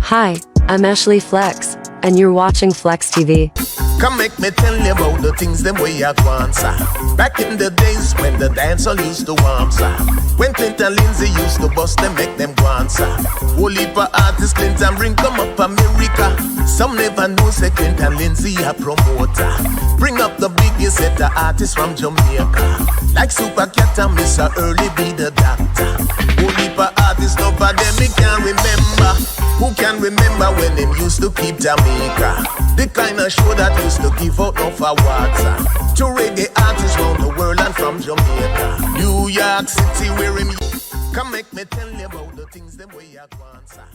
Hi, I'm Ashley Flex, and you're watching Flex TV. Come make me tell you about the things them way I want, sir. Back in the days when the dancehall used to warm, sir. When Clinton Lindsay used to bust them, make them go on, sir. Whole heap of artists Clinton bring come up America. Some never know say Clinton Lindsay a promoter. Bring up the biggest set of artists from Jamaica. Like Super Cat and Mr. Early be the doctor. Whole heap of artists, nobody me can remember. Who can remember when them used to keep Jamaica? The kind of show that used to give out no for water. To reggae artists round the world and from Jamaica. New York City where him. Come make me tell you about the things them way I want, sir.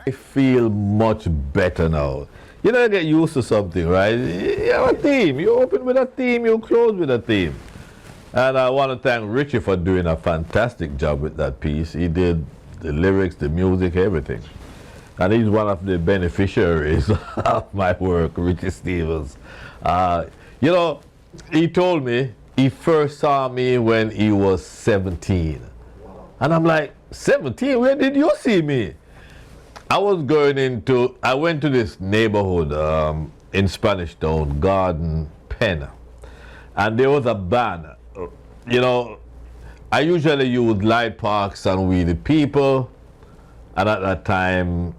I feel much better now. You know, you get used to something, right? You have a theme. You open with a theme, you close with a theme. And I want to thank Richie for doing a fantastic job with that piece. He did the lyrics, the music, everything. And he's one of the beneficiaries of my work, Richie Stephens. You know, he told me he first saw me when he was 17. And I'm like, 17? Where did you see me? I went to this neighborhood in Spanish Town, Garden Pen. And there was a band. You know, I usually use Light Parks and We the People. And at that time,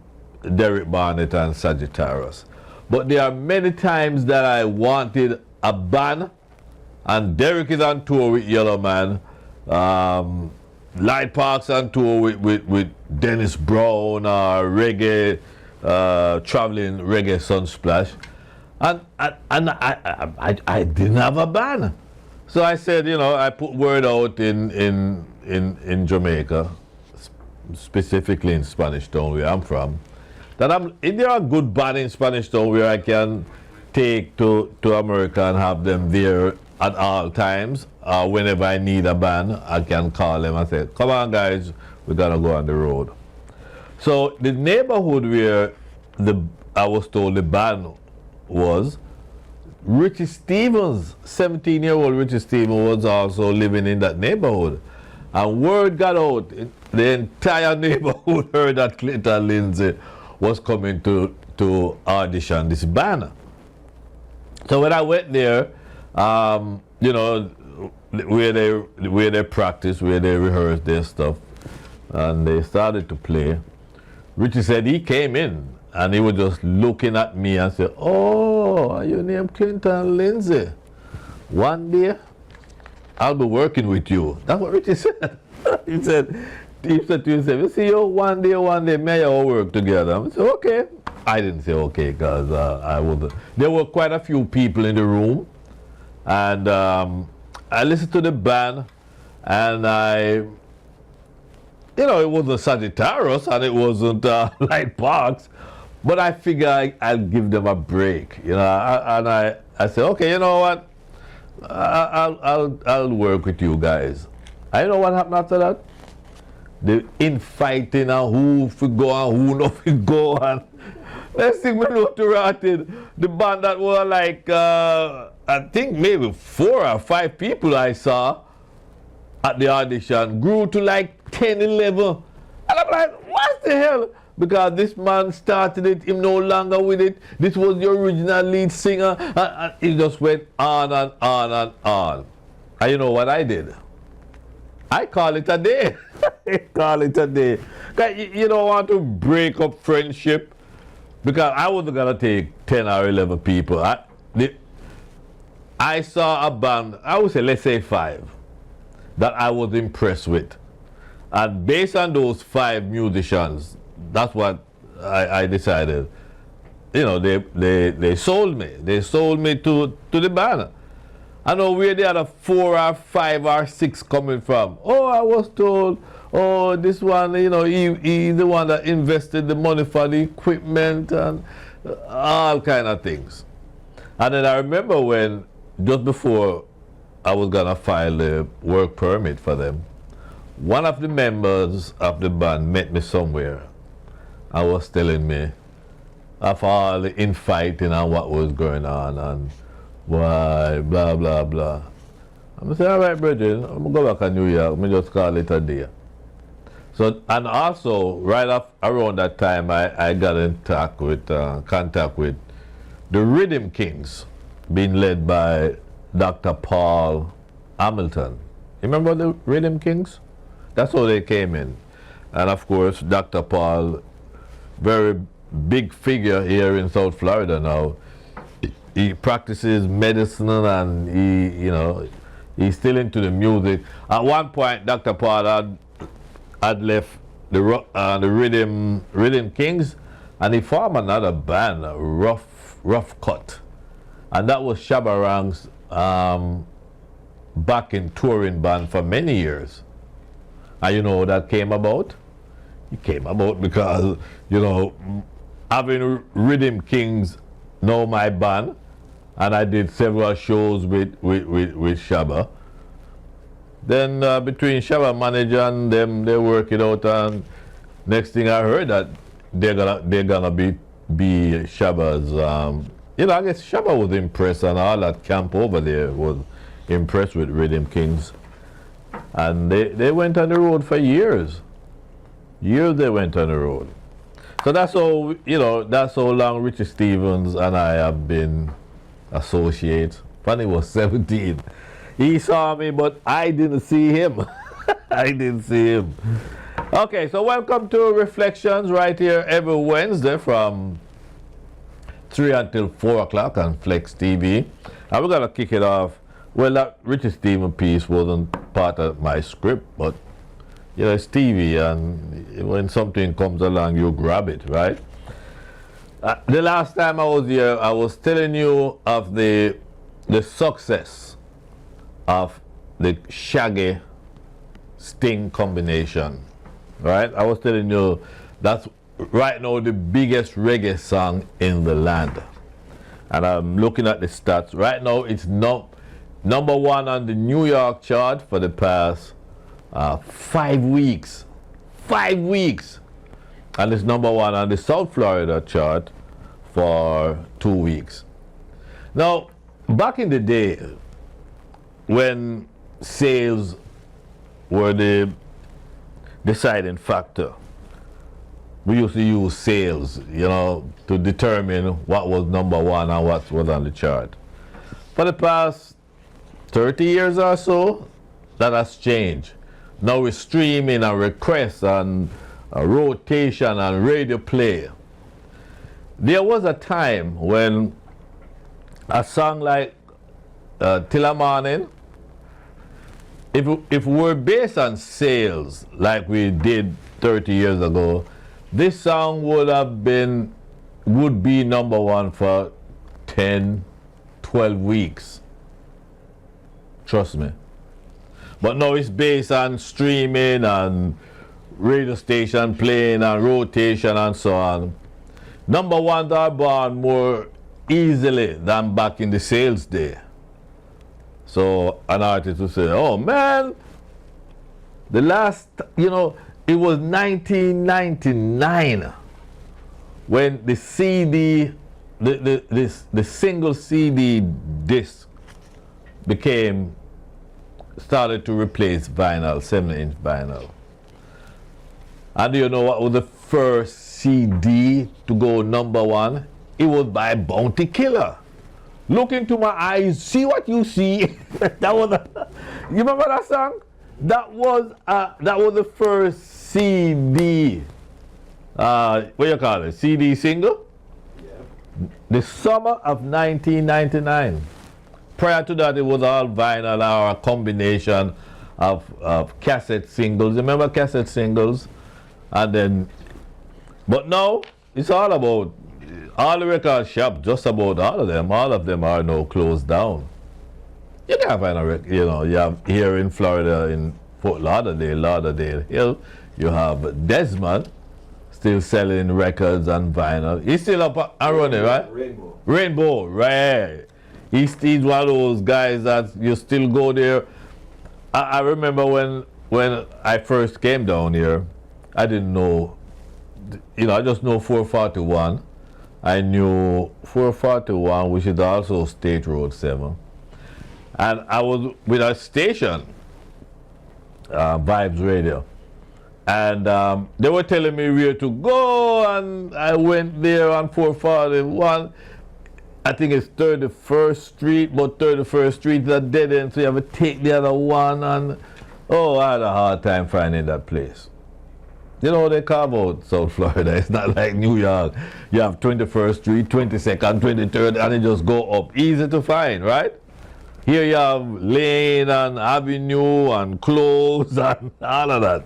Derek Barnett and Sagittarius. But there are many times that I wanted a band, and Derek is on tour with Yellow Man, Light Park's on tour with Dennis Brown, reggae, traveling reggae Sunsplash, and I didn't have a band. So I said, you know, I put word out in Jamaica, specifically in Spanish Town where I'm from, that if there are good band in Spanish Town where I can take to America and have them there at all times, whenever I need a band, I can call them and say, come on guys, we're gonna go on the road. So the neighborhood where I was told the band was, Richie Stephens, 17-year-old Richie Stephens was also living in that neighborhood. And word got out, the entire neighborhood heard that Clinton Lindsay was coming to audition this band. So when I went there, you know, where they practice, where they rehearse their stuff, and they started to play, Richie said he came in and he was just looking at me and said, "Oh, are you named Clinton Lindsay? One day I'll be working with you." That's what Richie said. he said to himself, "You see, you one day, may all work together." I said, "Okay." I didn't say okay because I wasn't. There were quite a few people in the room, and I listened to the band, and you know, it wasn't Sagittarius and it wasn't Light Parks, but I figured I'd give them a break, you know, and I said, okay, you know what, I'll work with you guys. I know what happened after that. The infighting and who should go and who not should go, and next thing we know, the band that were like, I think maybe 4 or 5 people I saw at the audition grew to like 10, 11. And I'm like, what the hell? Because this man started it, him no longer with it. This was the original lead singer. And it just went on and on and on. And you know what I did? I call it a day. I call it a day. You don't want to break up friendship. Because I wasn't going to take 10 or 11 people. I saw a band, I would say, let's say 5, that I was impressed with. And based on those 5 musicians, that's what I decided. You know, they sold me. They sold me to the band. I know where the other 4 or 5 or 6 coming from. Oh, I was told, oh, this one, you know, he's the one that invested the money for the equipment and all kind of things. And then I remember when, just before I was gonna file the work permit for them, one of the members of the band met me somewhere and was telling me of all the infighting and what was going on and why, blah, blah, blah. I'm saying, all right, Bridget, I'm gonna go back to New York, I'm just call it a day. So, and also, right up around that time, I got in contact with the Rhythm Kings, being led by Dr. Paul Hamilton. You remember the Rhythm Kings? That's how they came in. And of course, Dr. Paul, very big figure here in South Florida now. He practices medicine and he's still into the music. At one point, Dr. Paul had left the Rhythm Kings, and he formed another band, Rough Cut, and that was Shabba Ranks back in touring band for many years. And you know how that came about? It came about because having Rhythm Kings know my band, and I did several shows with Shabba. Then between Shabba manager and them, they work it out, and next thing I heard that they're gonna be Shabba's. I guess Shabba was impressed, and all that camp over there was impressed with Rhythm Kings, and they went on the road for years. Years they went on the road. So that's how long Richie Stephens and I have been associates. Funny was 17. He saw me, but I didn't see him. I didn't see him. Okay, so welcome to Reflections right here every Wednesday from 3 until 4 o'clock on Flex TV. And we're going to kick it off. Well, that Richie Stephens piece wasn't part of my script, but it's TV, and when something comes along, you grab it, right? The last time I was here, I was telling you of the success of the Shaggy Sting combination, right? I was telling you that's right now the biggest reggae song in the land. And I'm looking at the stats. Right now it's number one on the New York chart for the past 5 weeks. 5 weeks. And it's number one on the South Florida chart for 2 weeks. Now, back in the day, when sales were the deciding factor, we used to use sales, to determine what was number one and what was on the chart. For the past 30 years or so, that has changed. Now we're streaming and requests and rotation and radio play. There was a time when a song like Till a Morning, if we're based on sales like we did 30 years ago, this song would be number one for 10, 12 weeks. Trust me. But now it's based on streaming and radio station playing and rotation and so on. Number ones are born more easily than back in the sales day. So an artist will say, oh man, the last, it was 1999 when the CD, the single CD disc started to replace vinyl, 7-inch vinyl. And do you know what was the first CD to go number one? It was by Bounty Killer. Look into my eyes, see what you see. You remember that song? That was the first CD. What do you call it? CD single? Yeah. The summer of 1999. Prior to that, it was all vinyl or a combination of cassette singles. Remember cassette singles? And then, but now it's all about all the record shops. Just about all of them are now closed down. You can't find a record. You have here in Florida, in Fort Lauderdale Hill, you have Desmond still selling records and vinyl. He's still up and running, right? Rainbow, right? He's one of those guys that you still go there. I remember when I first came down here, I didn't know, I just know 441. I knew 441, which is also State Road 7. And I was with a station, Vibes Radio. And they were telling me where to go, and I went there on 441. I think it's 31st Street, but 31st Street is a dead end, so you have to take the other one. And oh, I had a hard time finding that place. You know, they carve out South Florida. It's not like New York. You have 21st Street, 22nd, 23rd, and it just go up. Easy to find, right? Here you have Lane and Avenue and Close and all of that.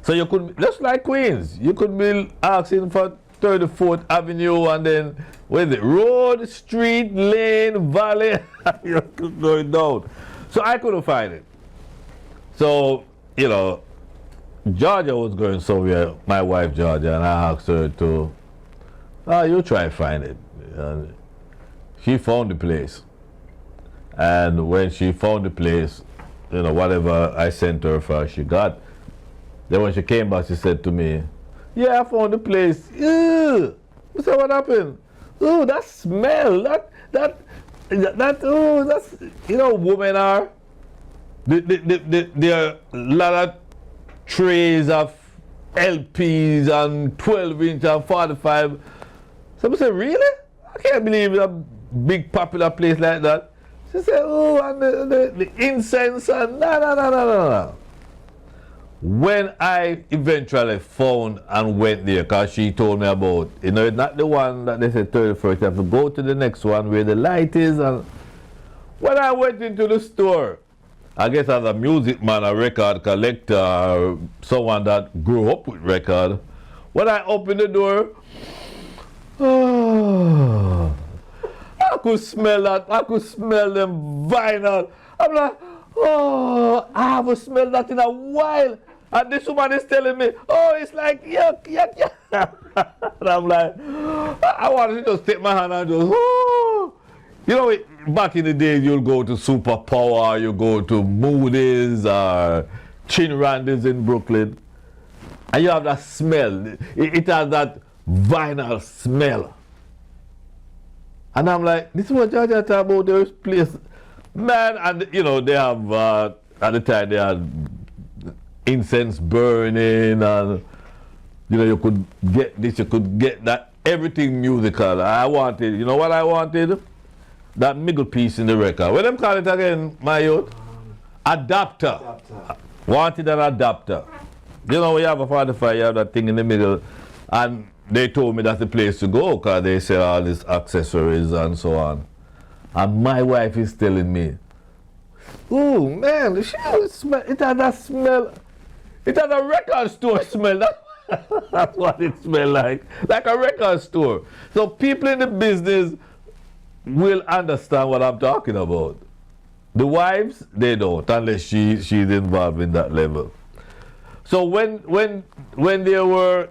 So you could, just like Queens, you could be asking for 34th Avenue and then, where is it? Road, Street, Lane, Valley. You're going down. So I couldn't find it. So, you know, Georgia was going somewhere, my wife Georgia, and I asked her to, you try find it. And she found the place. And when she found the place, you know, whatever I sent her for, she got. Then when she came back, she said to me, yeah, I found the place. Ew. I said, what happened? Oh, that smell, oh, that's, you know, women are, there are a lot of trays of LPs and 12-inch and 45. So I said, really? I can't believe a big popular place like that. She said, oh, and the incense and no. When I eventually found and went there, because she told me about, you know, it's not the one that they said 31st, you have to go to the next one where the light is. And when I went into the store, I guess as a music man, a record collector, or someone that grew up with record, when I opened the door, oh, I could smell that. I could smell them vinyl. I'm like, oh, I haven't smelled that in a while. And this woman is telling me, oh, it's like yuck. And I'm like, I wanted to just take my hand and just, oh. You know, back in the days, you'll go to Superpower, you go to Moody's or Chin Randy's in Brooklyn, and you have that smell. It has that vinyl smell. And I'm like, this is what Georgia talk about, this place. Man, and you know, they have, at the time, they had incense burning, and you know, you could get this, you could get that, everything musical. I wanted, you know what I wanted? That middle piece in the record. What them call it again, my youth? Adapter. Wanted an adapter. You know, when you have a 45, you have that thing in the middle, and they told me that's the place to go, because they sell all these accessories and so on. And my wife is telling me, oh man, it had that smell. It had a record store smell. That's what it smelled like a record store. So people in the business will understand what I'm talking about. The wives, they don't, unless she's involved in that level. So when there were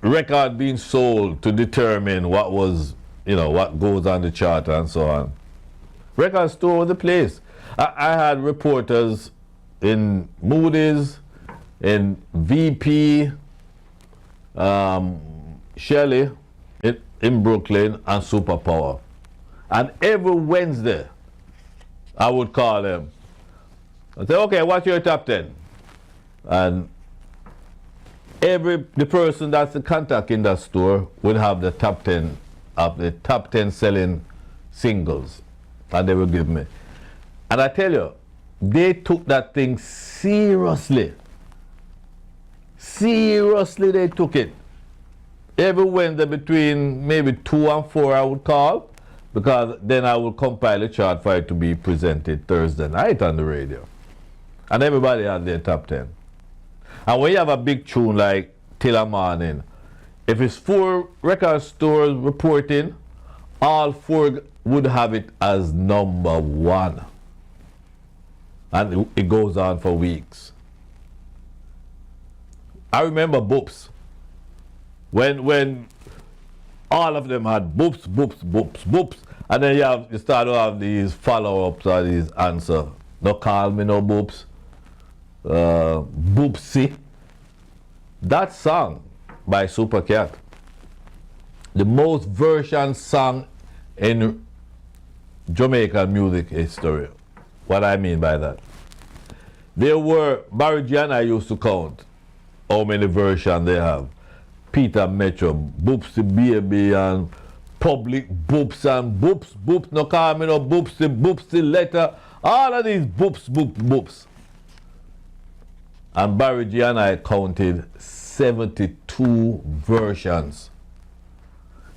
records being sold to determine what was, you know, what goes on the chart and so on, record store was the place. I had reporters in Moody's, in VP, Shelley, in Brooklyn, and Superpower. And every Wednesday, I would call them and say, okay, what's your top 10? And the person that's the contact in that store would have the top 10 of the top 10 selling singles. And they would give me. And I tell you, they took that thing seriously. Seriously, they took it. Every Wednesday between maybe 2 and 4 I would call, because then I would compile a chart for it to be presented Thursday night on the radio. And everybody had their top 10. And when you have a big tune like Till a Morning, if it's 4 record stores reporting, all 4 would have it as number 1. And it goes on for weeks. I remember Boops. When all of them had boops, and then you start to have these follow-ups or these answers. No call me no boops. Boopsy. That song by Supercat, the most versioned song in Jamaican music history. What I mean by that, there were, Barry G and I used to count, how many versions they have. Peter Metro, Boops the Baby, and Public Boops, and Boops, no call me no Boops the Letter, all of these Boops. And Barry G and I counted 72 versions.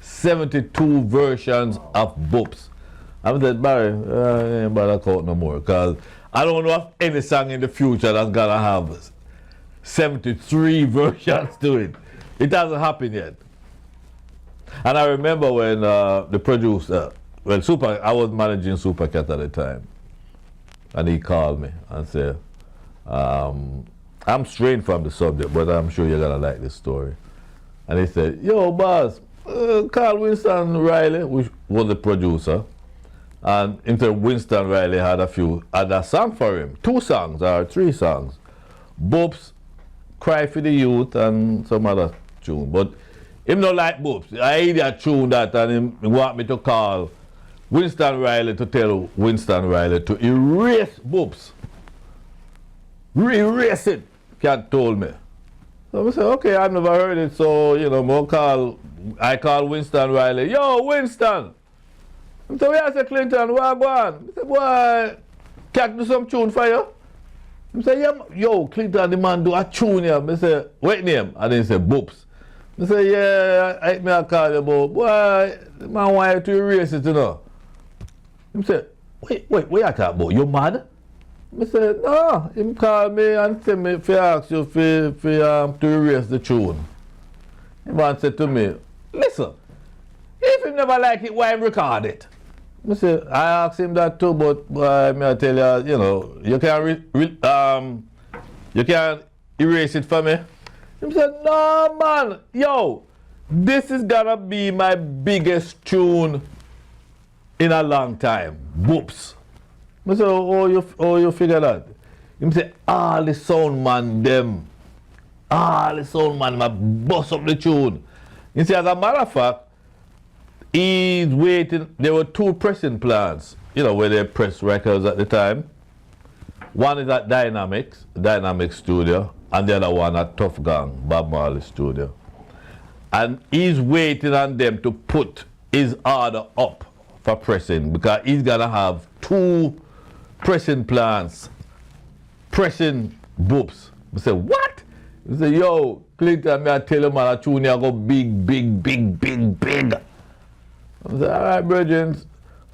72 versions of Boops. I said, Barry, I ain't bother count no more, because I don't know of any song in the future that's gonna have 73 versions to it. It hasn't happened yet. And I remember when the producer, I was managing Supercat at the time, and he called me and said, I'm straying from the subject, but I'm sure you're gonna like this story. And he said, yo, boss, Carl Winston Riley, which was the producer, and into Winston Riley had a song for him, 2 songs or 3 songs. Boops, Cry for the Youth, and some other tune. But him not like Boops. I hear that tune that, and he want me to call Winston Riley to tell Winston Riley to erase Boops. Erase it, Cat told me. So I said, okay, I've never heard it, so, you know, I call Winston Riley, yo, Winston! I said, where I say, Clinton, where I go on? I said, boy, Cat do some tune for you? I said, yeah, yo, Clinton, the man do a tune here. I said, what name? And then he said, Boops. I said, yeah, I call you, but boy, the man want you to erase it, you know. He said, wait, what you talking about? You mad? I said, no, him call me and tell me if he ask you to erase the tune. He man said to me, listen, if you never like it, why record it? I said, I asked him that too, but I tell you, you know, you can't erase it for me. He said, no man, yo, this is gonna be my biggest tune in a long time. Boops. I said, oh, you figure that? He said, all the sound man ma bust up the tune. He said, as a matter of fact, he's waiting. There were 2 pressing plants, you know, where they press records at the time. One is at Dynamic Studio, and the other one at Tough Gang, Bob Marley Studio. And he's waiting on them to put his order up for pressing, because he's gonna have 2 pressing plants, pressing Boops. I said, what? He said, yo, Clinton, I tell you, man, a tune here go big. I said, all right, brethren.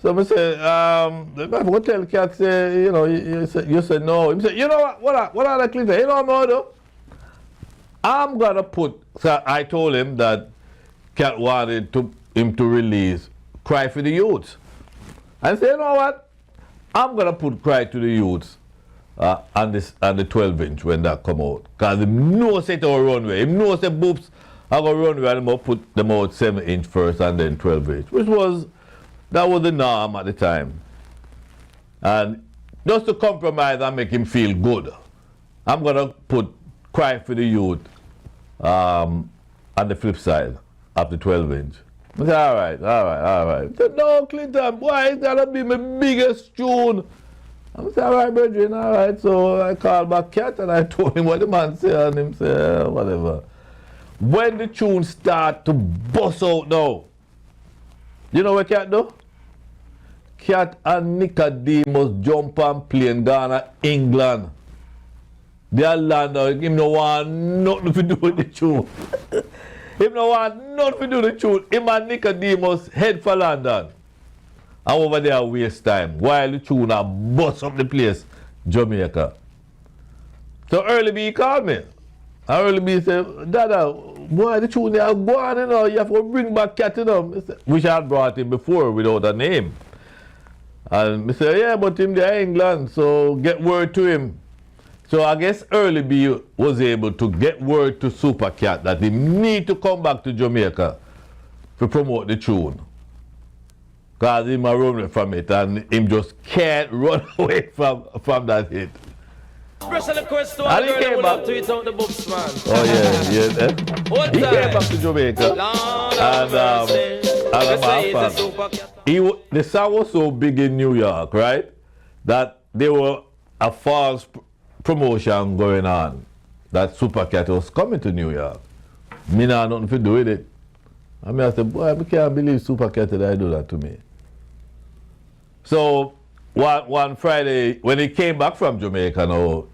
So I said, if I go tell Cat, say, you know, you said no. He said, you know what are the Clinton? You know what I'm going to do? I'm going to put, so I told him that Cat wanted him to release Cry for the Youths. I said, you know what? I'm going to put Cry to the Youths on the 12-inch when that come out. Because he knows it will runway. He knows the Boops I go run with them, put them out 7-inch first and then 12-inch, that was the norm at the time. And just to compromise and make him feel good, I'm gonna put Cry for the Youth on the flip side of the 12-inch. I said, all right. He said, no, Clinton, boy, it's gonna be my biggest tune. I said, all right, brethren, all right. So I called back Cat and I told him what the man said, and him said, whatever. When the tune start to bust out now, you know what Cat do? Cat and Nicodemus jump on plane down to England. They land out, him no want nothing to do with the tune. Him no want nothing to do with the tune. Him and Nicodemus head for London. And over there waste time while the tune a bust up the place, Jamaica. So Early B called me. And Early B said, Dada, boy, the tune they are gone, you know, you have to bring back Cat, you know. Which I had brought him before without a name. And I said, yeah, but him there in England, so get word to him. So I guess Early B was able to get word to Super Cat that he need to come back to Jamaica to promote the tune. Because him a run away from it and him just can't run away from that hit. Special request to all the girls who love to eat out the books, man. Oh yeah. He came back to Jamaica. The song was so big in New York, right? That there were a false promotion going on. that Supercat was coming to New York. Me not nothing to do with it. I mean, I said, boy, I can't believe Supercat did do that to me. So one Friday, when he came back from Jamaica, now,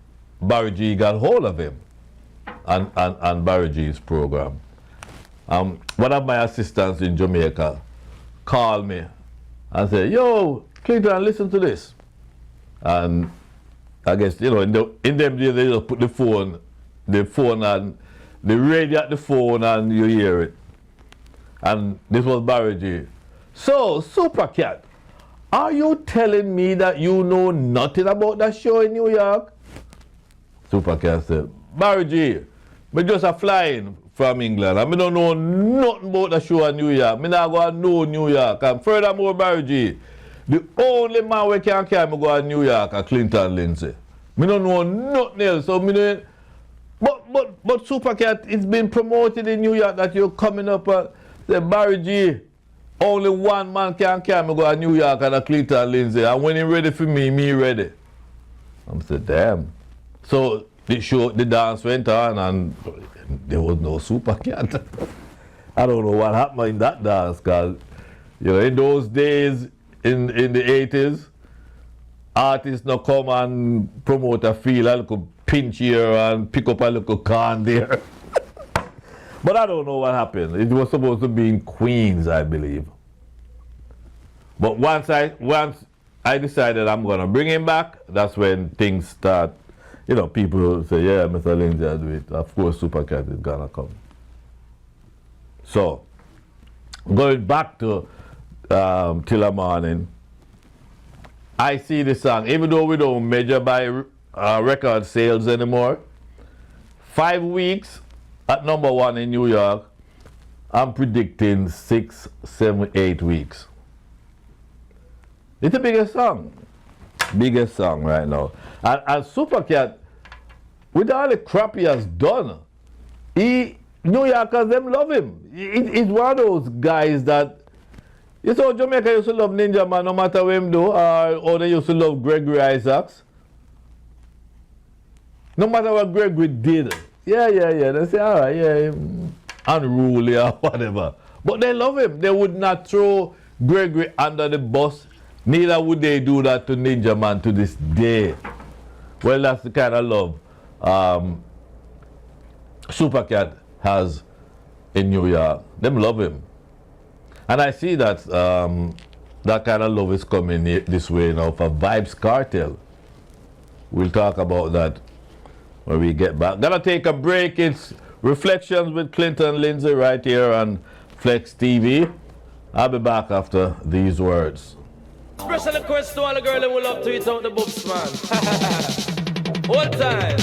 Barry G got hold of him and Barry G's program. One of my assistants in Jamaica called me and said, yo, Clinton, listen to this. And I guess, you know, in them days, they just put the phone and the radio at the phone and you hear it. And this was Barry G. So, Supercat, are you telling me that you know nothing about that show in New York? Supercat said, Barry G, me just a flying from England. I don't know nothing about the show in New York. Me not go to know New York. And furthermore, Barry G, the only man we can carry me go to New York is Clinton Lindsay. Me don't know nothing else. So me don't, but Supercat, it's been promoted in New York that you're coming up and say, Barry G, only one man can carry me go to New York and Clinton Lindsay. And when he ready for me, me ready. I said, damn. So the dance went on and there was no Supercat. I don't know what happened in that dance, because you know, in those days, in the 80s, artists now come and promote a feel a little pinch here and pick up a little can there. But I don't know what happened. It was supposed to be in Queens, I believe. But once I decided I'm gonna bring him back, that's when things start. You know, people say, yeah, Mr. Lindsay, I'll do it. Of course, Supercat is gonna come. So, going back to Till the Morning, I see the song, even though we don't measure by record sales anymore, 5 weeks at #1 in New York, I'm predicting 6, 7, 8 weeks. It's the biggest song right now. And Supercat, with all the crap he has done, New Yorkers, them love him. He's one of those guys that, you saw Jamaica used to love Ninja Man no matter what him do, or they used to love Gregory Isaacs. No matter what Gregory did. Yeah. They say, all right, yeah, unruly or whatever. But they love him. They would not throw Gregory under the bus. Neither would they do that to Ninja Man to this day. Well, that's the kind of love Supercat has in New York. Them love him. And I see that that kind of love is coming this way now for Vibes Cartel. We'll talk about that when we get back. Gonna take a break. It's Reflections with Clinton Lindsay right here on Flex TV. I'll be back after these words. Special request to all the girls who love to eat out the books, man. All time.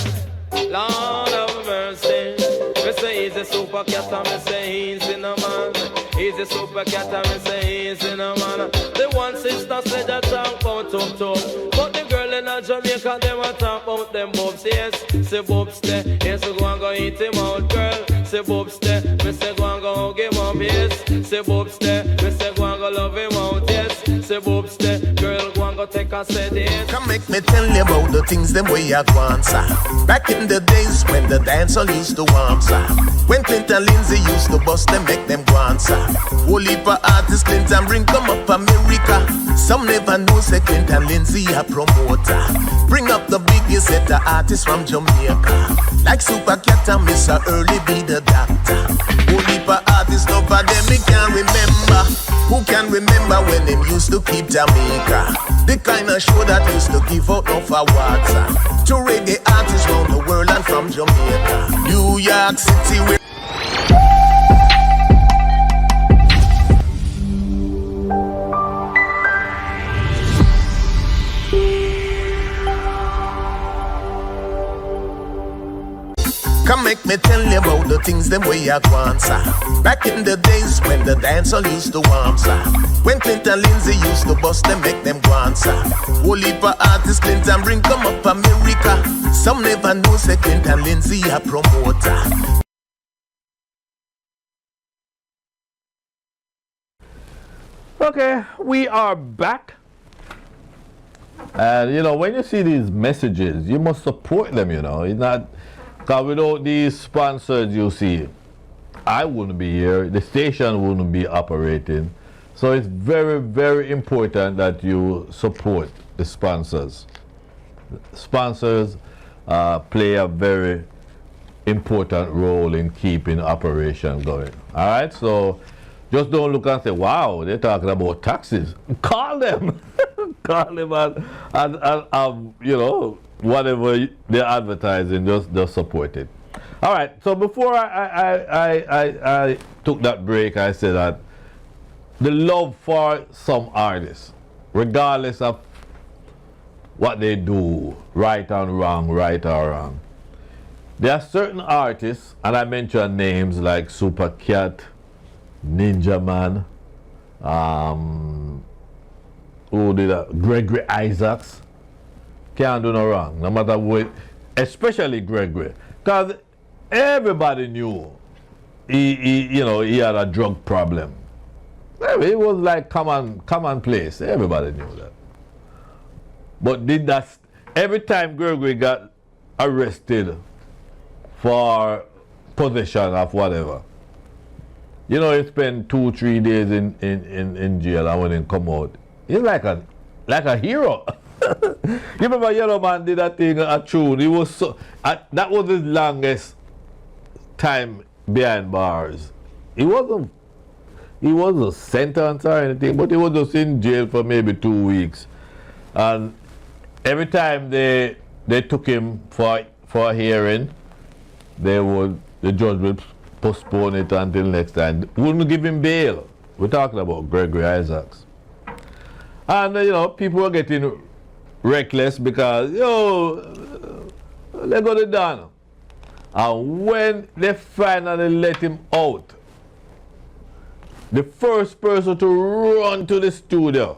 Lord of mercy. Me say he's a Supercat and me say he's in a man. He's a Supercat and me say he's in a man. The one sister said that talk about top. But the girl in a Jamaica, them a talk about them bobs. Yes, say bobs there. Yes, we go and go eat him out, girl. Say bobs there. Me say go and go hug him up, yes. Say bobs there. Me say go and go love him out, yes. Say bobs there. Girl, go and go take a sedate. Come make me tell you about the things them way I want, sir. Back in the days when the dancer used to warm, sir. When Clinton Lindsay used to bust them, make them go on, sir. Whole heap of artists Clinton bring come up America. Some never know say Clinton Lindsay a promoter. Bring up the biggest set of artists from Jamaica. Like Supercat and Mr. Early be the doctor. Whole heap of artists, no for them me can't remember. Who can remember when them used to keep Jamaica? The kind of show that used to give out no for water. To reggae artists round the world and from Jamaica. New York City where come make me tell you about the things them way I want, sir. Back in the days when the dancer used to warm, sir. When Clinton Lindsay used to bust them, make them go on, sir. Whole heap of artists Clinton bring come up America. Some never know say Clinton Lindsay a promoter. Okay, we are back. And you know, when you see these messages, you must support them, you know. It's not, Because without these sponsors, you see, I wouldn't be here, the station wouldn't be operating. So it's very, very important that you support the sponsors. Sponsors play a very important role in keeping operation going. All right, so just don't look and say, wow, they're talking about taxes. Call them. Call them and you know, whatever they're advertising, just support it. All right, so before I took that break, I said that the love for some artists, regardless of what they do, right and wrong, right or wrong. There are certain artists, and I mentioned names like Super Cat, Ninja Man, who did that? Gregory Isaacs. Can't do no wrong, no matter what, especially Gregory. Because everybody knew he had a drug problem. It was like commonplace. Everybody knew that. But did that every time Gregory got arrested for possession of whatever, you know, he spent 2-3 days in jail, and when he come out, he's like a hero. You remember Yellow Man did that thing at Tune? He was so that was his longest time behind bars. He wasn't sentenced or anything, but he was just in jail for maybe 2 weeks. And every time they took him for a hearing, the judge would postpone it until next time. Wouldn't give him bail. We're talking about Gregory Isaacs. And you know, people were getting reckless because they got it done. And when they finally let him out, the first person to run to the studio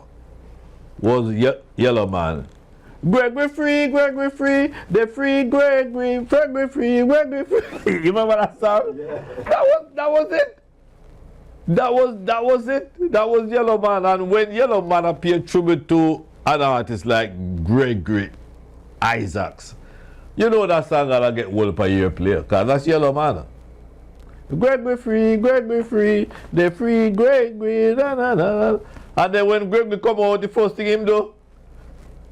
was Yellow Man. Gregory free, Gregory free, they free Gregory, Gregory free, Gregory free. You remember that song? Yeah. That was it. That was it. That was Yellow Man. And when Yellow Man appeared tribute to an artist like Gregory Isaacs, you know that song gonna get one per year play, because that's Yellow Man. Gregory free, they free Gregory, na na na. And then when Gregory come out, the first thing him do,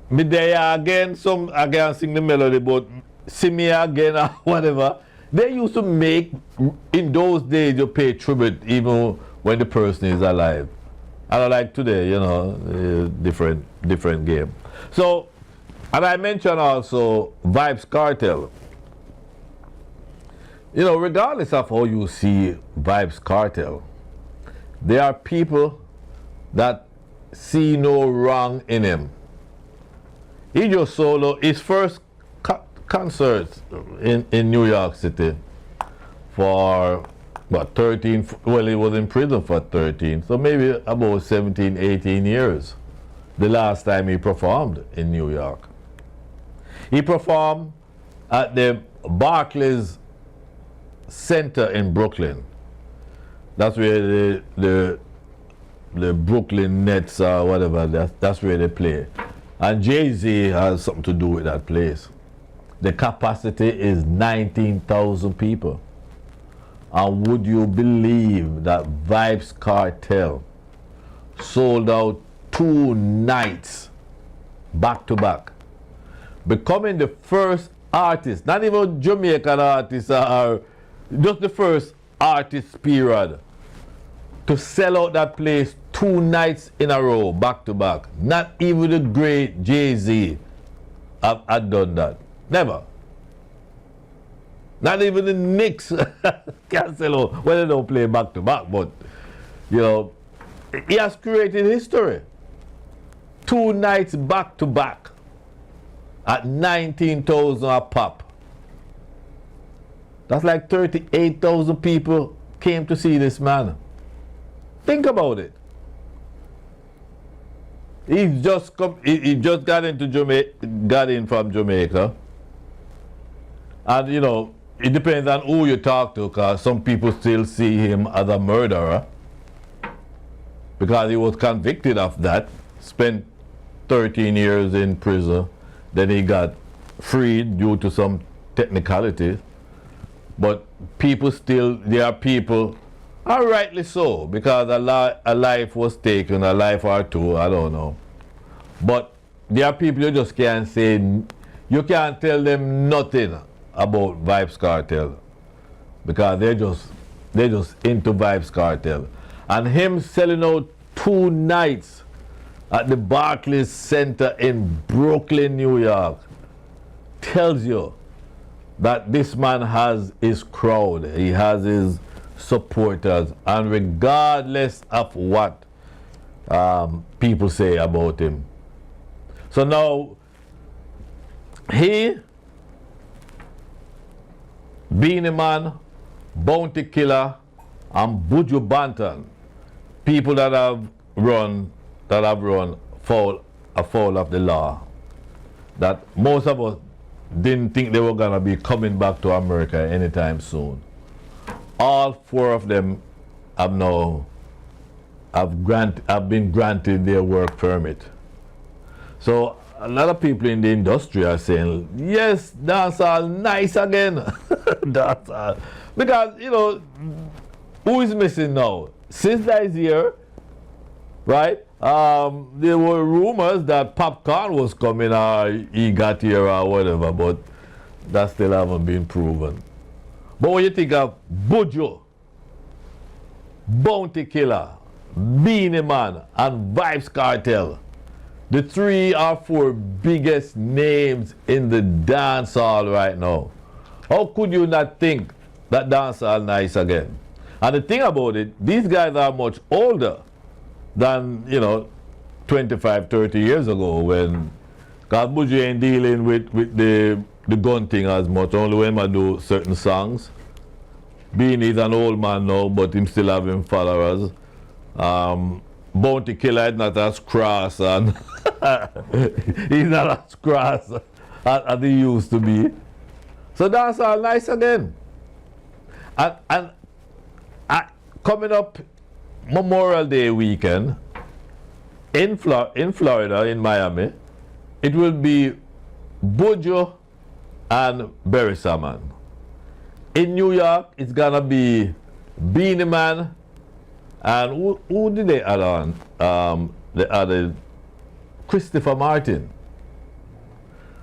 me there again, I can't sing the melody, but see me again or whatever. They used to make, in those days, you pay tribute even when the person is alive. And I like today, you know, different game. So, and I mentioned also Vybz Kartel. You know, regardless of how you see Vybz Kartel, there are people that see no wrong in him. He just solo his first concert in New York City for what, 13, well, he was in prison for 13, so maybe about 17, 18 years, the last time he performed in New York. He performed at the Barclays Center in Brooklyn. That's where the Brooklyn Nets or whatever, that's where they play. And Jay-Z has something to do with that place. The capacity is 19,000 people. And would you believe that Vybz Kartel sold out 2 nights back to back, becoming the first artist, not even Jamaican artist, or just the first artist period, to sell out that place 2 nights in a row, back to back. Not even the great Jay-Z had done that. Never. Not even the Knicks can sell out. Well, they don't play back to back, but, you know, he has created history. 2 nights back to back at 19,000 a pop. That's like 38,000 people came to see this man. Think about it. He just got in from Jamaica, and you know, it depends on who you talk to, because some people still see him as a murderer because he was convicted of that, spent 13 years in prison, then he got freed due to some technicalities. But people still, there are people, and rightly so, because a life was taken, a life or two, I don't know. But there are people you just can't say, you can't tell them nothing about Vybz Kartel, because they're just into Vybz Kartel. And him selling out 2 nights at the Barclays Center in Brooklyn, New York, tells you that this man has his crowd, he has his supporters, and regardless of what people say about him. So now, he, Beanie Man, Bounty Killer, and Buju Banton, people that have run afoul of the law, that most of us didn't think they were gonna be coming back to America anytime soon. All 4 of them have been granted their work permit. So a lot of people in the industry are saying, yes, dancehall nice again. Dancehall. Because, you know, who is missing now? Sizzla is here, right? There were rumors that Popcorn was coming or he got here or whatever, but that still haven't been proven. But when you think of Buju, Bounty Killer, Beanie Man, and Vybz Kartel, the 3 or 4 biggest names in the dancehall right now, how could you not think that dancehall nice again? And the thing about it, these guys are much older than, you know, 25, 30 years ago, when, because Buju ain't dealing with the gun thing as much, only when I do certain songs. Beanie's an old man now, but him still having followers. Bounty Killer is not as cross, and he's not as cross as he used to be. So that's all nice again. And coming up Memorial Day weekend in Florida, in Miami, it will be Buju and Berry Salmon. In New York, it's gonna be Beanie Man, and who did they add on? They added Christopher Martin.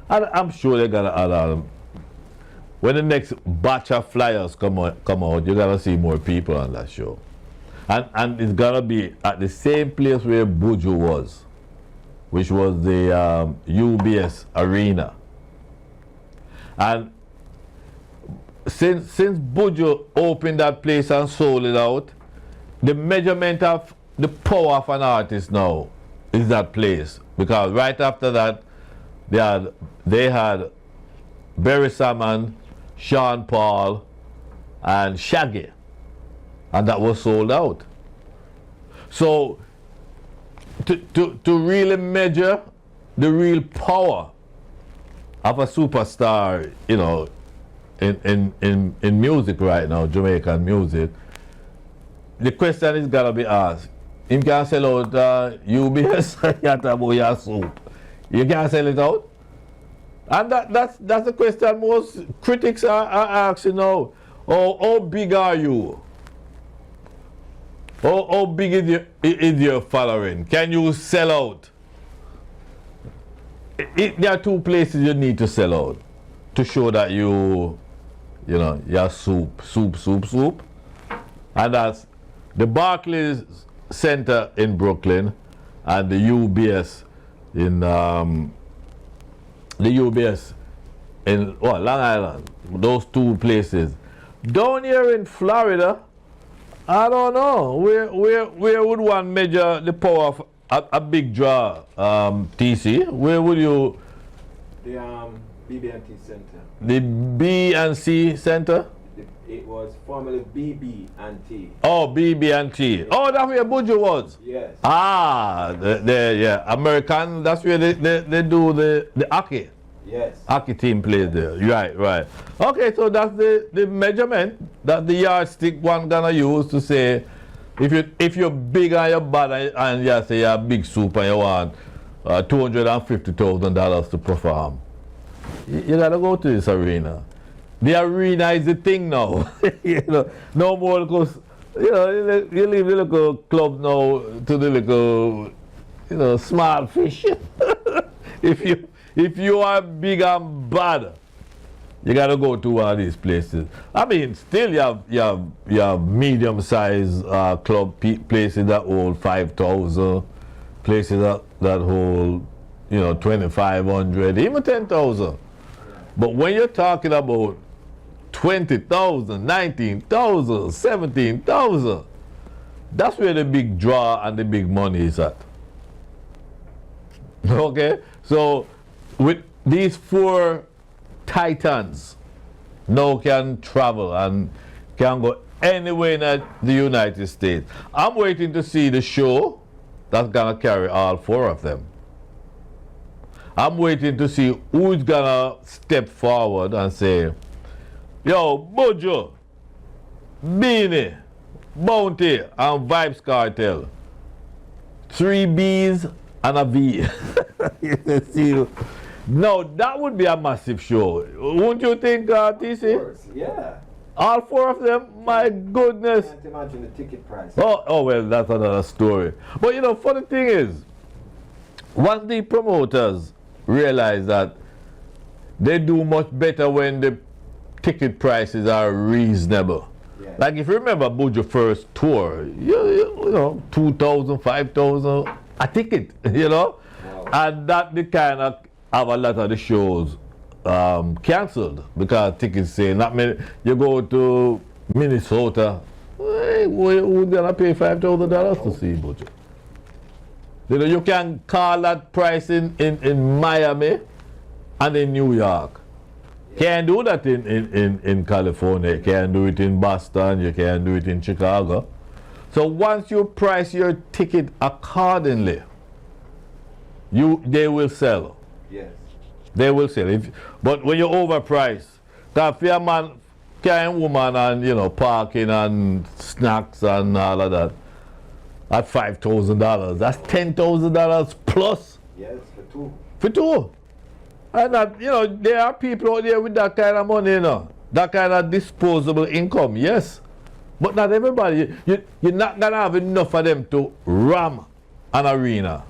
And I'm sure they're gonna add on. When the next batch of flyers come out, you're gonna see more people on that show. And it's gonna be at the same place where Buju was, which was the UBS Arena. And since Buju opened that place and sold it out, the measurement of the power of an artist now is that place. Because right after that, they had Berry Salmon, Sean Paul, and Shaggy, and that was sold out. So to really measure the real power of a superstar, you know, in music right now, Jamaican music, the question is gonna be asked. Him can sell out UBS Yataboya soup. You can't sell it out? And that's the question most critics are asking now. Oh, how big are you? How big is your following? Can you sell out? There are 2 places you need to sell out to show that you're soup. And that's the Barclays Center in Brooklyn and the UBS in Long Island. Those 2 places. Down here in Florida, I don't know. Where would one measure the power of a big draw, TC? Where would you? The BB&T Center. The B&C Center? It was formerly BB&T. Oh, BB&T. Oh, that's where Buju was? Yes. Ah, yeah. American, that's where they do the hockey. Yes. Hockey team plays there. Right. Okay, so that's the measurement that the yardstick one gonna use to say if you're big and you're bad and you say you're a big soup and you want $250,000 to perform, you gotta go to this arena. the arena is the thing now. You know, no more because you know you leave the little club now to the little small fish. if you are big and bad, you gotta go to one of these places. I mean, still you have medium-sized club places that hold 5,000, places that hold 2,500, even 10,000. But when you're talking about 20,000, 19,000, 17,000, that's where the big draw and the big money is at. Okay, so with these 4 titans now can travel and can go anywhere in the United States. I'm waiting to see the show that's gonna carry all 4 of them. I'm waiting to see who's gonna step forward and say, yo, Bojo, Beanie, Bounty, and Vibes Cartel. 3 B's and a V. See, no, that would be a massive show. Wouldn't you think, TC? Of course, yeah. All 4 of them? My goodness. I can't imagine the ticket price. Oh, well, that's another story. But funny thing is, once the promoters realize that they do much better when the ticket prices are reasonable. Yeah. Like if you remember Bujo's first tour, 2,000, 5,000 a ticket, Wow. and that they kind of have a lot of the shows cancelled because tickets say not many. You go to Minnesota, who's gonna pay $5,000 to see Bujo? You can call that price in Miami and in New York. Can't do that in California. You can't do it in Boston. You can't do it in Chicago. So once you price your ticket accordingly, they will sell. Yes. They will sell. But when you overprice, that fair man carrying woman and parking and snacks and all of that at $5,000, that's $10,000 plus. Yes, for 2. For 2. And that, there are people out there with that kind of money, that kind of disposable income, yes. But not everybody. You're not going to have enough of them to ram an arena.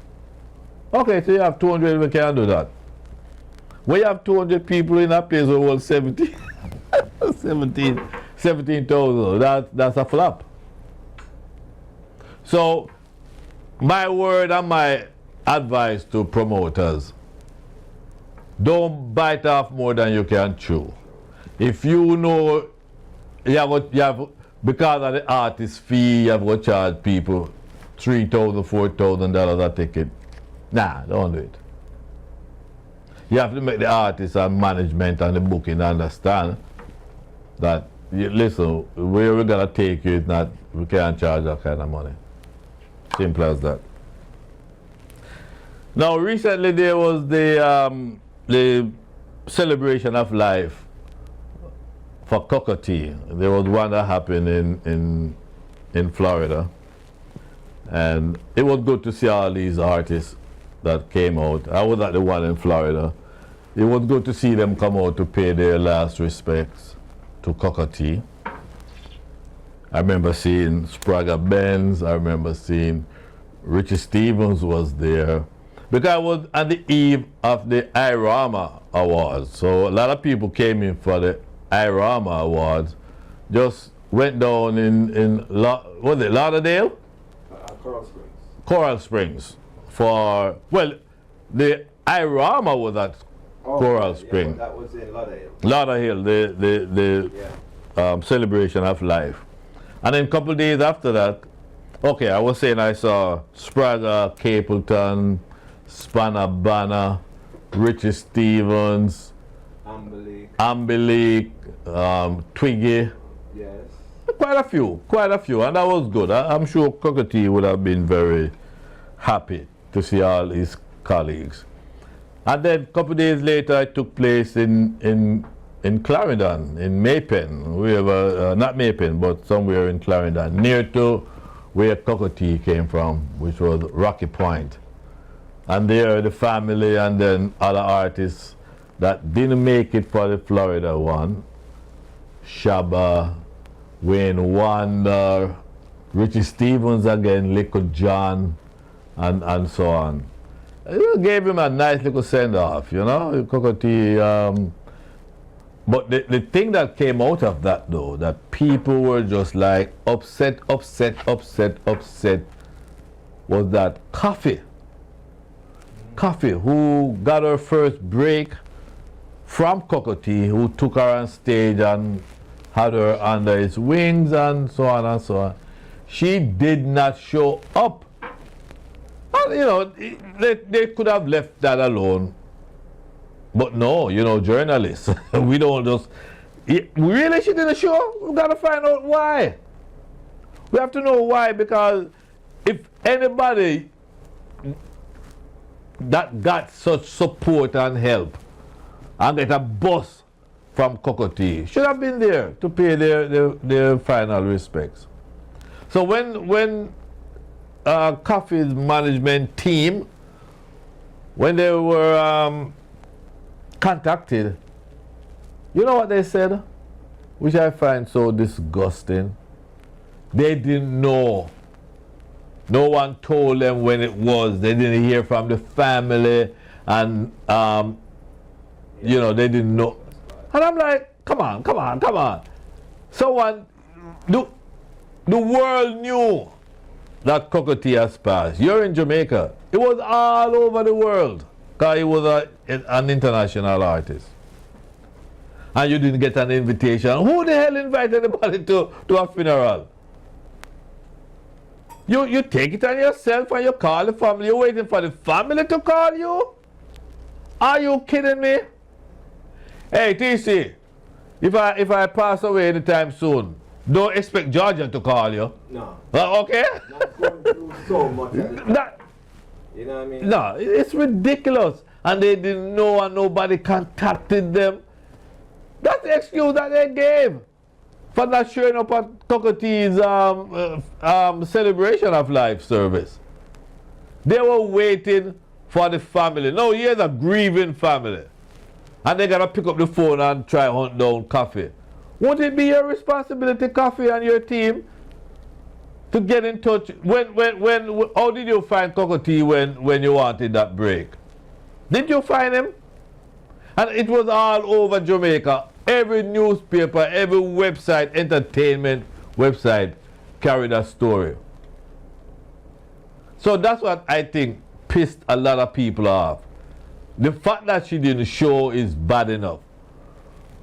Okay, so you have 200, we can do that. When you have 200 people in a place who hold 17,000, that's a flop. So, my word and my advice to promoters, don't bite off more than you can chew. If you know you have because of the artist fee, you have to charge people $3,000, $4,000 a ticket. Nah, don't do it. You have to make the artists and management and the booking understand that, listen, where we're going to take you is not, we can't charge that kind of money. Simple as that. Now, recently there was the celebration of life for Cockatoo. There was one that happened in Florida, and it was good to see all these artists that came out. I was at the one in Florida. It was good to see them come out to pay their last respects to Cockatoo. I remember seeing Spragga Benz. I remember seeing Richie Stephens was there. Because I was at the eve of the IRAMA Awards. So a lot of people came in for the IRAMA Awards. Just went down in was it Lauderdale? Coral Springs. Coral Springs. For, well, the IRAMA was at Coral Springs. That was in Lauderdale. Lauderdale, the celebration of life. And then a couple of days after that, okay, I was saying I saw Spragga, Capleton, Spanner Banner, Richie Stephens, Ambilique, Twiggy. Yes. Quite a few, and that was good. I'm sure Cockatoo would have been very happy to see all his colleagues. And then a couple of days later, it took place in Clarendon, in Maypen, wherever, not Maypen, but somewhere in Clarendon, near to where Cockatoo came from, which was Rocky Point. And there, the family and then other artists that didn't make it for the Florida one Shabba, Wayne Wonder, Richie Stephens again, Little John, and so on. It gave him a nice little send-off, you know, Cocoa Tea. But the thing that came out of that, though, that people were just like upset, was that Coffee, who got her first break from Cocoa Tea, who took her on stage and had her under his wings and so on and so on. She did not show up. And, you know, they could have left that alone. But no, you know, journalists, we don't just... Really, she didn't show up? We've got to find out why. We have to know why, because if anybody that got such support and help and get a bus from Cocoa Tea should have been there to pay their final respects. So when Coffee's management team, when they were contacted, you know what they said, which I find so disgusting? They didn't know. No one told them when it was. They didn't hear from the family, and you know, they didn't know. And I'm like, come on. Someone, the world knew that Cocoa Tea has passed. You're in Jamaica. It was all over the world, because he was an international artist. And you didn't get an invitation. Who the hell invited anybody to a funeral? You take it on yourself and you call the family. You're waiting for the family to call you? Are you kidding me? Hey, TC, if I pass away anytime soon, don't expect Georgia to call you. No. Okay? Not going through so much. You know what I mean? No, it's ridiculous. And they didn't know and nobody contacted them. That's the excuse that they gave for not showing up at Cocoa Tea's celebration of life service. They were waiting for the family. No, here's a grieving family. And they gotta pick up the phone and try hunt down Coffee. Won't it be your responsibility, Coffee, and your team to get in touch? How did you find Cocoa Tea when you wanted that break? Did you find him? And it was all over Jamaica. Every newspaper, every website, entertainment website carried a story. So that's what I think pissed a lot of people off. The fact that she didn't show is bad enough.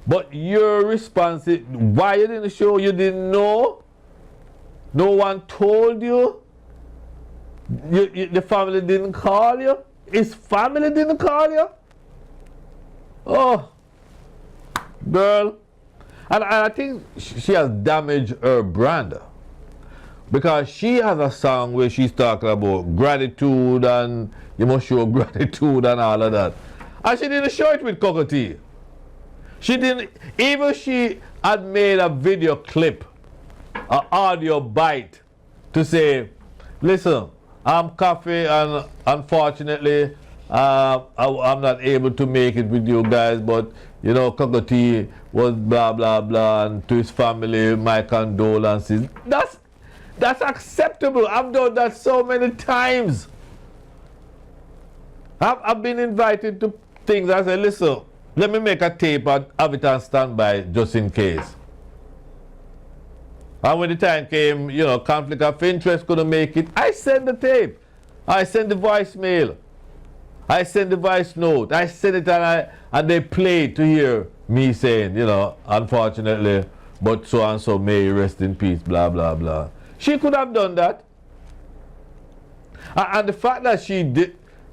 But your response, why you didn't show? You didn't know? No one told you? The family didn't call you? His family didn't call you? Oh, girl. And I think she has damaged her brand. Because she has a song where she's talking about gratitude and you must show gratitude and all of that. And she didn't show it with Cocoa Tea. She didn't, even she had made a video clip, an audio bite to say, listen, I'm Coffee and unfortunately I'm not able to make it with you guys, but you know, Cocoa Tea was blah blah blah, and to his family my condolences. That's acceptable. I've done that so many times. I've been invited to things. I said, listen, let me make a tape and have it on standby just in case. And when the time came, you know, conflict of interest, couldn't make it, I sent the tape. I sent the voicemail. I sent the voice note. I sent it and they played to hear me saying, you know, unfortunately, but so and so may rest in peace, blah, blah, blah. She could have done that. And the fact that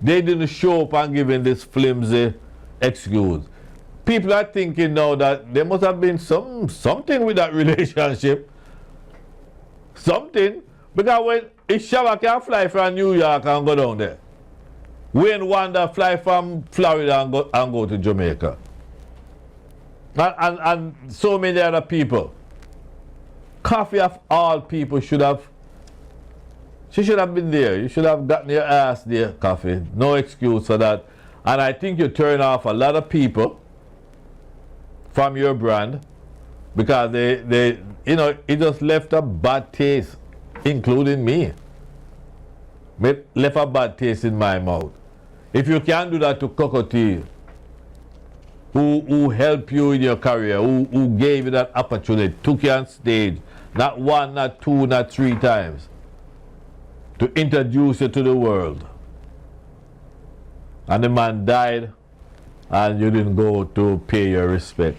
they didn't show up and giving this flimsy excuse. People are thinking now that there must have been something with that relationship. Something. Because if Shabba can fly from New York and go down there, Wayne Wonder fly from Florida and go to Jamaica. And so many other people. Coffee of all people she should have been there. You should have gotten your ass there, Coffee. No excuse for that. And I think you turn off a lot of people from your brand because they it just left a bad taste, including me. It left a bad taste in my mouth. If you can do that to Cocoa Tea, who helped you in your career, who gave you that opportunity, took you on stage, not one, not two, not three times, to introduce you to the world. And the man died, and you didn't go to pay your respect.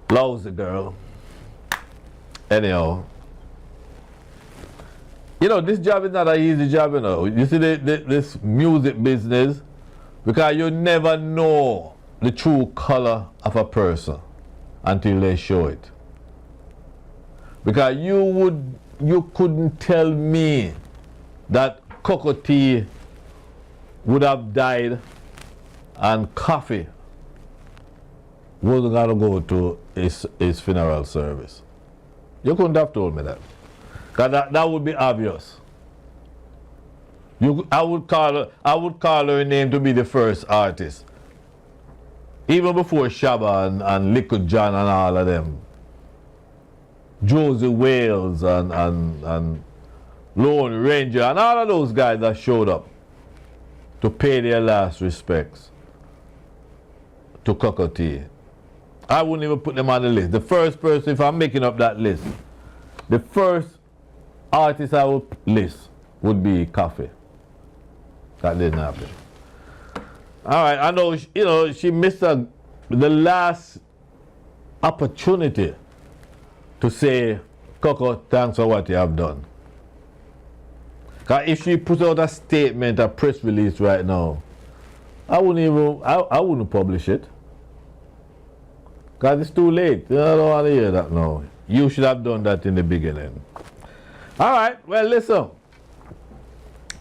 Lousy girl. Anyhow, this job is not an easy job, You see this music business, because you never know the true color of a person until they show it. Because you couldn't tell me that Cocoa Tea would have died and Coffee wasn't gonna go to his funeral service. You couldn't have told me that. Because that would be obvious. I would call her name to be the first artist. Even before Shabba and Liquid John and all of them. Josie Wales and Lone Ranger and all of those guys that showed up to pay their last respects to Cocoa Tea. I wouldn't even put them on the list. The first person, if I'm making up that list, the first artist I would list would be Coffee. That didn't happen. All right, I know, she missed the last opportunity to say, Coco, thanks for what you have done. Because if she puts out a statement, a press release right now, I wouldn't publish it. Because it's too late. I don't want to hear that now. You should have done that in the beginning. All right, well, listen.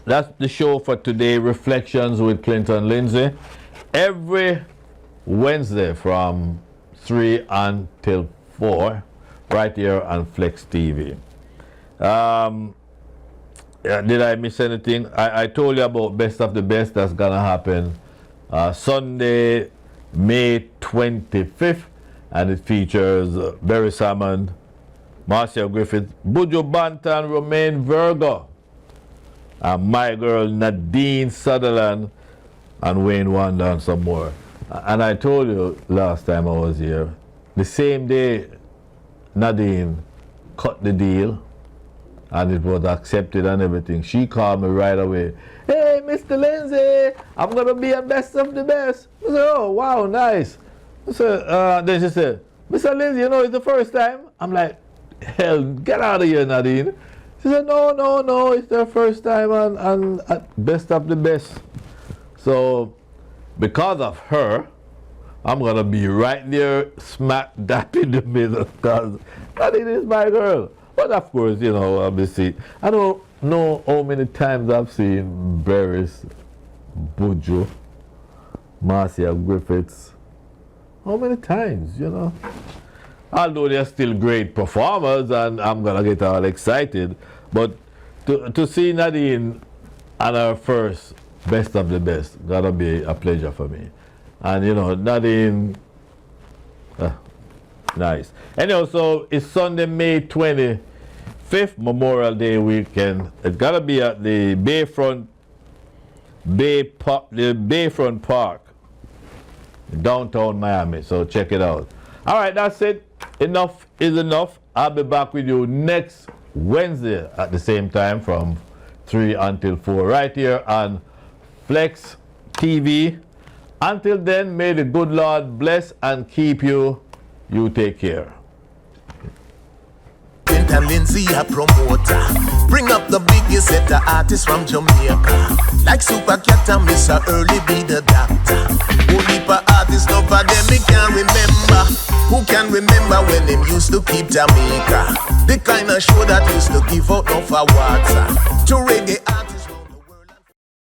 That's the show for today, Reflections with Clinton Lindsay. Every Wednesday from 3 until 4, right here on Flex TV. Did I miss anything? I told you about Best of the Best. That's going to happen Sunday, May 25th. And it features Barry Salmon, Marcia Griffith, Buju Banton, Romaine Virgo, and my girl Nadine Sutherland, and Wayne Wanda and some more. And I told you last time I was here, the same day Nadine cut the deal and it was accepted and everything, she called me right away. Hey, Mr. Lindsay, I'm going to be on Best of the Best. I said, oh, wow, nice. So, then she said, Mr. Lindsay, it's the first time. I'm like, hell, get out of here, Nadine. She said, no, it's their first time on Best of the Best. So, because of her, I'm going to be right there, smack dab in the middle, because Nadine is my girl. But of course, obviously, I don't know how many times I've seen Barris, Buju, Marcia Griffiths. How many times, Although they're still great performers and I'm going to get all excited. But to see Nadine on her first Best of the Best, gotta be a pleasure for me. And Nadine, nice. Anyway, so it's Sunday, May 25th, Memorial Day weekend. It's gotta be at the Bayfront Park, downtown Miami. So check it out. All right, that's it. Enough is enough. I'll be back with you next Wednesday at the same time from 3 until 4 right here on Flex TV. Until then, may the good Lord bless and keep you. You take care. Clinton Lindsay, a promoter. Bring up the biggest set of artists from Jamaica. Like Super Cat and Mr. Early be the doctor. Whole heap of artists, none of them me can remember. Who can remember when them used to keep Jamaica? The kind of show that used to give out no for water. To reggae artists.